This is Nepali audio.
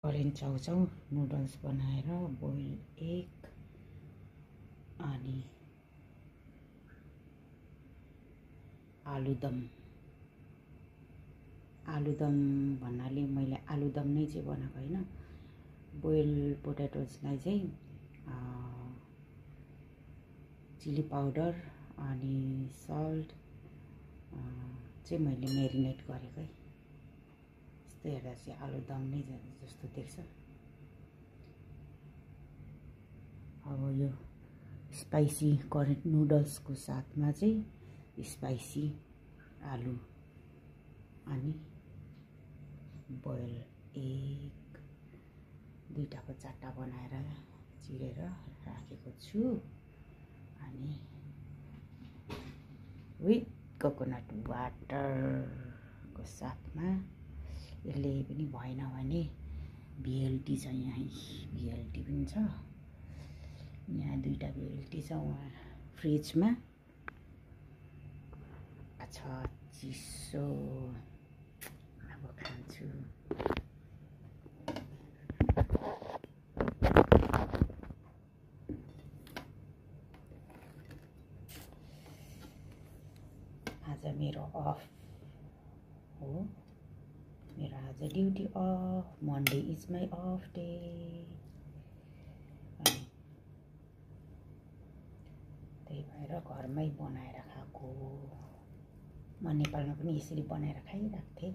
कोरियन चाउचाउ नुडल्स बनाएर बोइल एग अनि आलुदम भन्नाले मैले आलुदम नै चाहिँ बनाएको हैन। बोइल पोटेटोजलाई चाहिँ चिली पाउडर अनि सल्ट चाहिँ मैले मेरिनेट गरेको है। यस्तो हेर्दा चाहिँ आलुदम नै जस्तो देख्छ। अब यो स्पाइसी कोरियन नुडल्सको साथमा चाहिँ स्पाइसी आलु अनि बोइल एग दुईटाको चारटा बनाएर चिरेर राखेको छु। अनि विथ कोकोनट वाटरको साथमा यसले पनि भएन भने भिएलटी छ। यहाँ भिएलटी पनि छ। यहाँ दुईटा भिएलटी छ वहाँ फ्रिजमा छ चिसो। अब खान्छु। आज मेरो अफ हो। मेरो आज duty of. Monday is my of day. त्यही भएर घरमै बनाएर खाएको। म नेपालमा पनि यसरी बनाएर खाइरहेको थिएँ।